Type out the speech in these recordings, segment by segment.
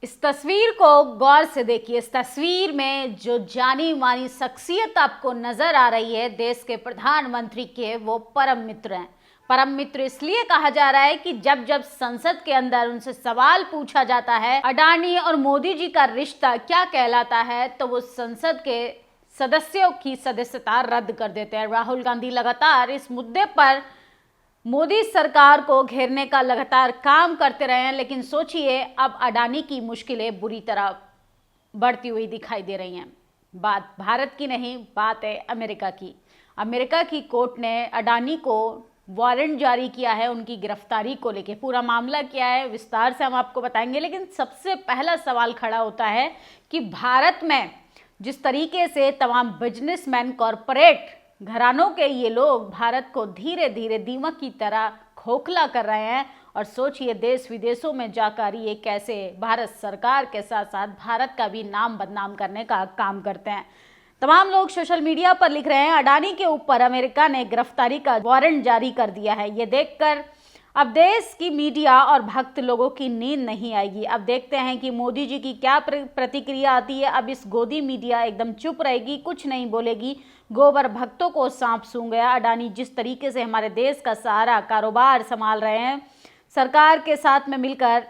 इस तस्वीर को गौर से देखिए। इस तस्वीर में जो जानी मानी शख्सियत आपको नजर आ रही है देश के प्रधानमंत्री के, वो परम मित्र हैं। परम मित्र इसलिए कहा जा रहा है कि जब जब संसद के अंदर उनसे सवाल पूछा जाता है अडानी और मोदी जी का रिश्ता क्या कहलाता है, तो वो संसद के सदस्यों की सदस्यता रद्द कर देते हैं। राहुल गांधी लगातार इस मुद्दे पर मोदी सरकार को घेरने का लगातार काम करते रहे हैं, लेकिन सोचिए अब अडानी की मुश्किलें बुरी तरह बढ़ती हुई दिखाई दे रही हैं। बात भारत की नहीं, बात है अमेरिका की। अमेरिका की कोर्ट ने अडानी को वारंट जारी किया है उनकी गिरफ्तारी को लेकर। पूरा मामला क्या है विस्तार से हम आपको बताएंगे, लेकिन सबसे पहला सवाल खड़ा होता है कि भारत में जिस तरीके से तमाम बिजनेसमैन, कॉरपोरेट घरानों के ये लोग भारत को धीरे धीरे दीमक की तरह खोखला कर रहे हैं, और सोचिए देश विदेशों में जाकर ये कैसे भारत सरकार के साथ साथ भारत का भी नाम बदनाम करने का काम करते हैं। तमाम लोग सोशल मीडिया पर लिख रहे हैं अडानी के ऊपर अमेरिका ने गिरफ्तारी का वारंट जारी कर दिया है। ये देखकर अब देश की मीडिया और भक्त लोगों की नींद नहीं आएगी। अब देखते हैं कि मोदी जी की क्या प्रतिक्रिया आती है। अब इस गोदी मीडिया एकदम चुप रहेगी, कुछ नहीं बोलेगी। गोबर भक्तों को सांप सूंघ गया। अडानी जिस तरीके से हमारे देश का सारा कारोबार संभाल रहे हैं सरकार के साथ में मिलकर,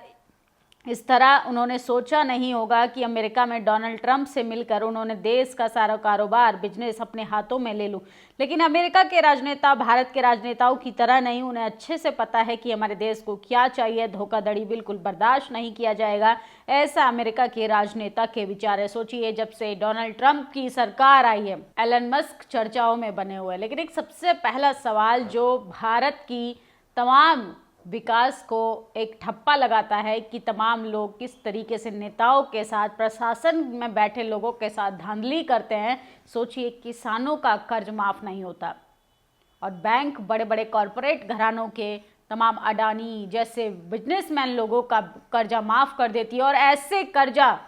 इस तरह उन्होंने सोचा नहीं होगा कि अमेरिका में डोनाल्ड ट्रंप से मिलकर उन्होंने देश का सारा कारोबार, बिजनेस अपने हाथों में ले लूं। लेकिन अमेरिका के राजनेता भारत के राजनेताओं की तरह नहीं, उन्हें अच्छे से पता है कि हमारे देश को क्या चाहिए। धोखाधड़ी बिल्कुल बर्दाश्त नहीं किया जाएगा, ऐसा अमेरिका के राजनेता के विचार है। सोचिए जब से डोनाल्ड ट्रंप की सरकार आई है एलन मस्क चर्चाओं में बने हुए हैं। लेकिन एक सबसे पहला सवाल जो भारत की तमाम विकास को एक ठप्पा लगाता है कि तमाम लोग किस तरीके से नेताओं के साथ, प्रशासन में बैठे लोगों के साथ धांधली करते हैं। सोचिए किसानों का कर्ज माफ नहीं होता, और बैंक बड़े बड़े कॉरपोरेट घरानों के तमाम अडानी जैसे बिजनेसमैन लोगों का कर्जा माफ कर देती है, और ऐसे कर्जा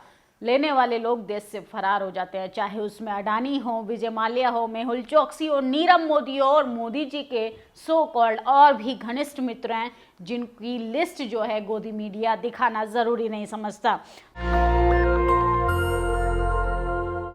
लेने वाले लोग देश से फरार हो जाते हैं। चाहे उसमें अडानी हो, विजय माल्या हो, मेहुल चोकसी हो, नीरव मोदी हो, और मोदी जी के सो कॉल्ड और भी घनिष्ठ मित्र हैं जिनकी लिस्ट जो है गोदी मीडिया दिखाना जरूरी नहीं समझता।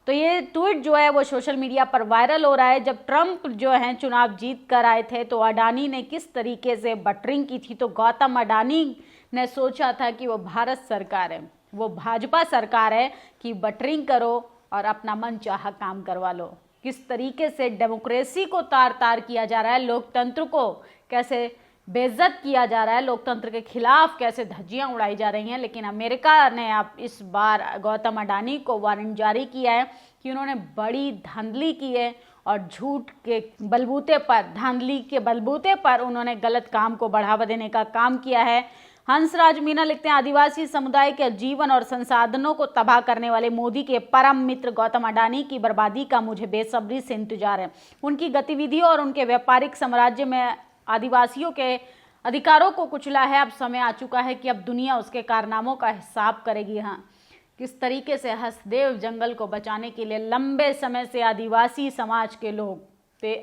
तो ये ट्वीट जो है वो सोशल मीडिया पर वायरल हो रहा है। जब ट्रंप जो है चुनाव जीत कर आए थे तो अडानी ने किस तरीके से बटरिंग की थी, तो गौतम अडानी ने सोचा था कि वो भारत सरकार है, वो भाजपा सरकार है कि बटरिंग करो और अपना मनचाहा काम करवा लो। किस तरीके से डेमोक्रेसी को तार तार किया जा रहा है, लोकतंत्र को कैसे बेइज्जत किया जा रहा है, लोकतंत्र के खिलाफ कैसे धज्जियां उड़ाई जा रही हैं। लेकिन अमेरिका ने अब इस बार गौतम अडानी को वारंट जारी किया है कि उन्होंने बड़ी धांधली की है, और झूठ के बलबूते पर, धांधली के बलबूते पर उन्होंने गलत काम को बढ़ावा देने का काम किया है। हंसराज मीना लिखते हैं आदिवासी समुदाय के जीवन और संसाधनों को तबाह करने वाले मोदी के परम मित्र गौतम अडानी की बर्बादी का मुझे बेसब्री से इंतजार है। उनकी गतिविधियों और उनके व्यापारिक साम्राज्य में आदिवासियों के अधिकारों को कुचला है। अब समय आ चुका है कि अब दुनिया उसके कारनामों का हिसाब करेगी। हाँ, किस तरीके से हसदेव जंगल को बचाने के लिए लंबे समय से आदिवासी समाज के लोग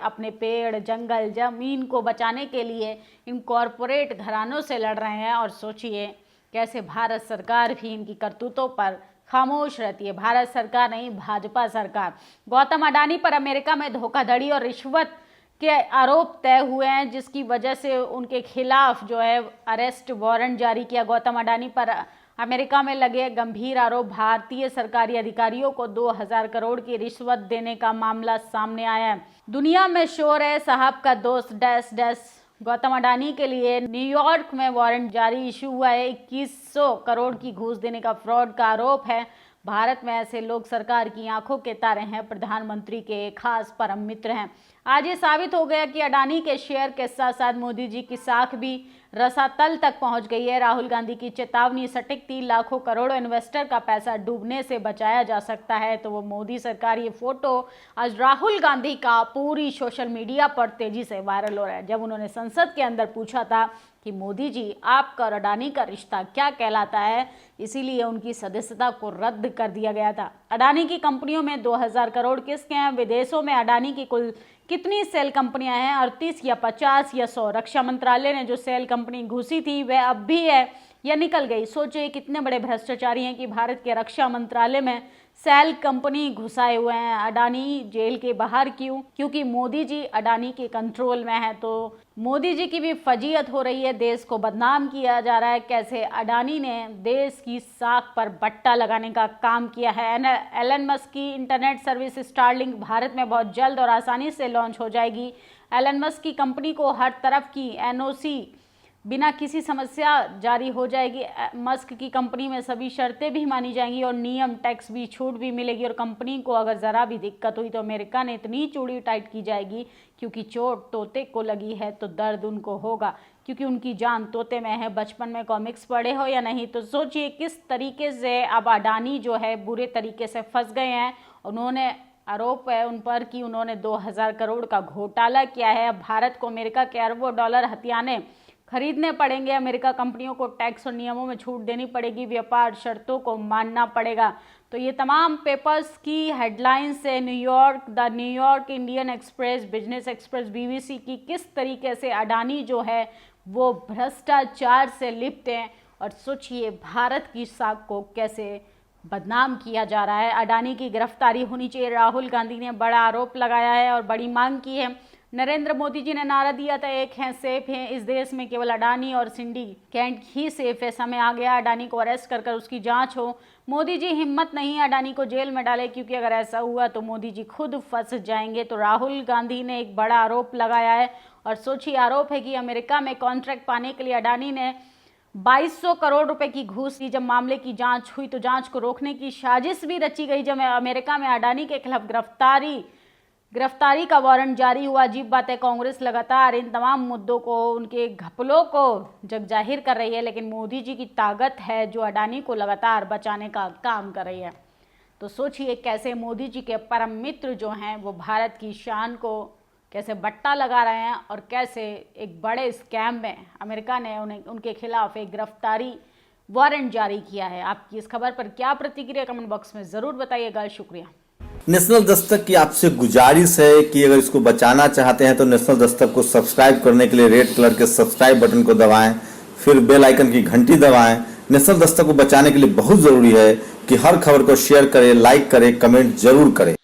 अपने पेड़, जंगल, जमीन को बचाने के लिए इन कॉरपोरेट घरानों से लड़ रहे हैं, और सोचिए कैसे भारत सरकार भी इनकी करतूतों पर खामोश रहती है। भारत सरकार नहीं, भाजपा सरकार। गौतम अडानी पर अमेरिका में धोखाधड़ी और रिश्वत के आरोप तय हुए हैं, जिसकी वजह से उनके खिलाफ जो है अरेस्ट वारंट जारी किया। गौतम अडानी पर अमेरिका में लगे गंभीर आरोप, भारतीय सरकारी अधिकारियों को 2000 करोड़ की रिश्वत देने का मामला सामने आया है। दुनिया में शोर है साहब का दोस्त डैश डैश। गौतम अडानी के लिए न्यूयॉर्क में वारंट जारी इशू हुआ है। 2100 करोड़ की घूस देने का फ्रॉड का आरोप है। भारत में ऐसे लोग सरकार की आंखों के तारे हैं, प्रधानमंत्री के खास परम मित्र हैं। आज ये साबित हो गया कि अडानी के शेयर के साथ साथ मोदी जी की साख भी रसातल तक पहुंच गई है। राहुल गांधी की चेतावनी सटीक थी, लाखों करोड़ों इन्वेस्टर का पैसा डूबने से बचाया जा सकता है। तो वो मोदी सरकार, ये फोटो आज राहुल गांधी का पूरी सोशल मीडिया पर तेजी से वायरल हो रहा है। जब उन्होंने संसद के अंदर पूछा था कि मोदी जी आपका और अडानी का रिश्ता क्या कहलाता है, इसीलिए उनकी सदस्यता को रद्द कर दिया गया था। अडानी की कंपनियों में 2000 करोड़ किसके हैं? विदेशों में अडानी की कुल कितनी सेल कंपनियां हैं? 38 या 50 या 100? रक्षा मंत्रालय ने जो सेल कंपनी घुसी थी वह अब भी है या निकल गई। सोचिए कितने बड़े भ्रष्टाचारी हैं कि भारत के रक्षा मंत्रालय में सेल कंपनी घुसाए हुए हैं। अडानी जेल के बाहर क्यों? क्योंकि मोदी जी अडानी के कंट्रोल में है। तो मोदी जी की भी फजीयत हो रही है, देश को बदनाम किया जा रहा है। कैसे अडानी ने देश की साख पर बट्टा लगाने का काम किया है। एलन मस्क की इंटरनेट सर्विस स्टारलिंक भारत में बहुत जल्द और आसानी से लॉन्च हो जाएगी। एलन मस्क की कंपनी को हर तरफ की एनओसी बिना किसी समस्या जारी हो जाएगी। मस्क की कंपनी में सभी शर्तें भी मानी जाएंगी और नियम टैक्स भी छूट भी मिलेगी। और कंपनी को अगर ज़रा भी दिक्कत हुई तो अमेरिका ने इतनी चूड़ी टाइट की जाएगी, क्योंकि चोट तोते को लगी है तो दर्द उनको होगा, क्योंकि उनकी जान तोते में है। बचपन में कॉमिक्स पढ़े हो या नहीं, तो सोचिए किस तरीके से अब अडानी जो है बुरे तरीके से फंस गए हैं। उन्होंने आरोप है उन पर कि उन्होंने 2000 करोड़ का घोटाला किया है। अब भारत को अमेरिका के अरबों डॉलर हथियाने खरीदने पड़ेंगे। अमेरिका कंपनियों को टैक्स और नियमों में छूट देनी पड़ेगी, व्यापार शर्तों को मानना पड़ेगा। तो ये तमाम पेपर्स की हेडलाइंस से the New York Indian express, business express, BBC की किस तरीके से अडानी जो है वो भ्रष्टाचार से लिप्त हैं। और सोचिए भारत की साख को कैसे बदनाम किया जा रहा है। अडानी की गिरफ्तारी होनी चाहिए। राहुल गांधी ने बड़ा आरोप लगाया है और बड़ी मांग की है। नरेंद्र मोदी जी ने नारा दिया था, एक हैं सेफ हैं इस देश में, केवल अडानी और सिंडिकेट ही सेफ है। समय आ गया अडानी को अरेस्ट कर उसकी जांच हो। मोदी जी हिम्मत नहीं अडानी को जेल में डाले, क्योंकि अगर ऐसा हुआ तो मोदी जी खुद फंस जाएंगे। तो राहुल गांधी ने एक बड़ा आरोप लगाया है। और सोचिए आरोप है कि अमेरिका में कॉन्ट्रैक्ट पाने के लिए अडानी ने 2200 करोड़ रुपए की घूस दी। जब मामले की जांच हुई तो जांच को रोकने की साजिश भी रची गई। जब अमेरिका में अडानी के खिलाफ गिरफ्तारी का वारंट जारी हुआ। अजीब बात है, कांग्रेस लगातार इन तमाम मुद्दों को, उनके घपलों को जग जाहिर कर रही है, लेकिन मोदी जी की ताकत है जो अडानी को लगातार बचाने का काम कर रही है। तो सोचिए कैसे मोदी जी के परम मित्र जो हैं वो भारत की शान को कैसे बट्टा लगा रहे हैं और कैसे एक बड़े स्कैम में अमेरिका ने उनके खिलाफ एक गिरफ्तारी वारंट जारी किया है। आपकी इस खबर पर क्या प्रतिक्रिया, कमेंट बॉक्स में ज़रूर बताइएगा। शुक्रिया। नेशनल दस्तक की आपसे गुजारिश है कि अगर इसको बचाना चाहते हैं तो नेशनल दस्तक को सब्सक्राइब करने के लिए रेड कलर के सब्सक्राइब बटन को दबाएं, फिर बेल आइकन की घंटी दबाएं। नेशनल दस्तक को बचाने के लिए बहुत जरूरी है कि हर खबर को शेयर करें, लाइक करें, कमेंट जरूर करें।